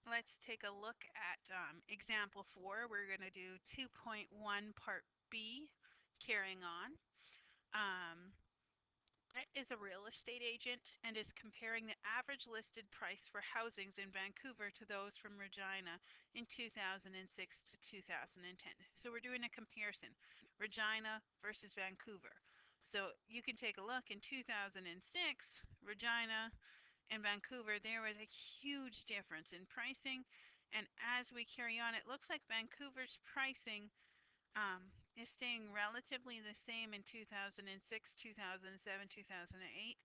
let's take a look at example 4. We're going to do 2.1 part B, carrying on. Um, is a real estate agent and is comparing the average listed price for housings in Vancouver to those from Regina in 2006 to 2010. So we're doing a comparison, Regina versus Vancouver. So you can take a look in 2006, Regina and Vancouver, there was a huge difference in pricing. And as we carry on, it looks like Vancouver's pricing is staying relatively the same in 2006, 2007, 2008.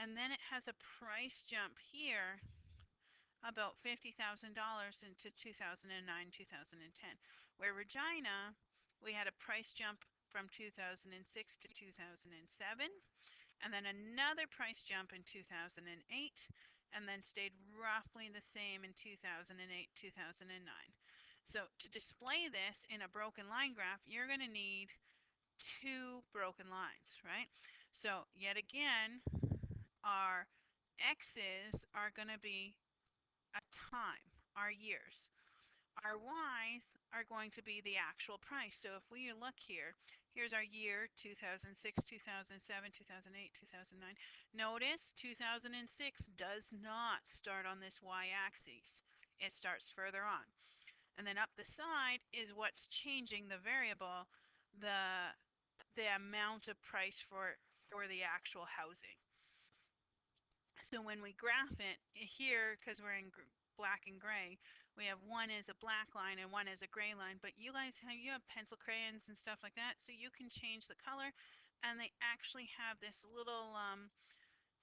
And then it has a price jump here about $50,000 into 2009, 2010. Where Regina, we had a price jump from 2006 to 2007, and then another price jump in 2008, and then stayed roughly the same in 2008, 2009. So to display this in a broken line graph, you're going to need two broken lines, right? So yet again, our x's are going to be a time, our years. Our y's are going to be the actual price. So if we look here, here's our year, 2006, 2007, 2008, 2009. Notice 2006 does not start on this y-axis. It starts further on. And then up the side is what's changing the variable, the amount of price for the actual housing. So when we graph it here, because we're in black and gray, we have one as a black line and one as a gray line, but you guys have pencil crayons and stuff like that, so you can change the color, and they actually have this little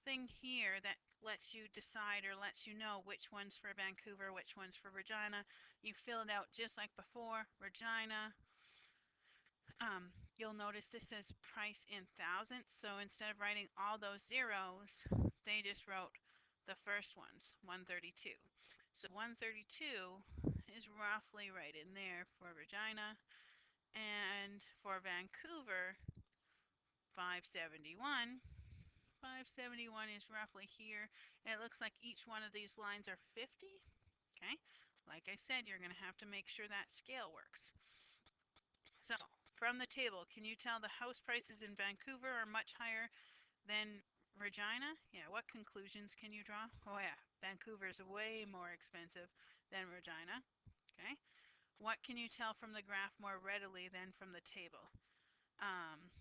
thing here that lets you decide or lets you know which one's for Vancouver, which one's for Regina. You fill it out just like before, Regina. You'll notice this says price in thousandths, so instead of writing all those zeros, they just wrote the first ones, 132. So 132 is roughly right in there for Regina, and for Vancouver, 571. 571 is roughly here. And it looks like each one of these lines are 50. Okay, like I said, you're going to have to make sure that scale works. So from the table, can you tell the house prices in Vancouver are much higher than Regina? Yeah, what conclusions can you draw? Oh yeah, Vancouver is way more expensive than Regina. Okay, what can you tell from the graph more readily than from the table? Um,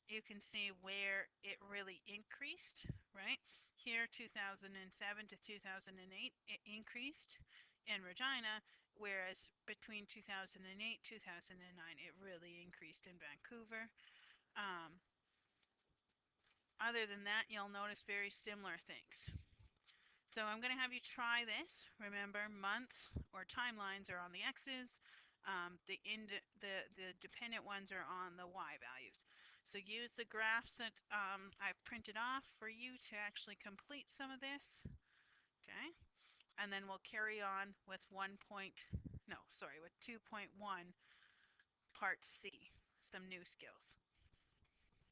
you can see where it really increased, right? Here, 2007 to 2008, it increased in Regina, whereas between 2008 2009, it really increased in Vancouver. Um, Other than that, you'll notice very similar things. So I'm going to have you try this. Remember, months or timelines are on the x's. The dependent ones are on the y values. So use the graphs that I've printed off for you to actually complete some of this. Okay, and then we'll carry on with with 2.1 part C, some new skills.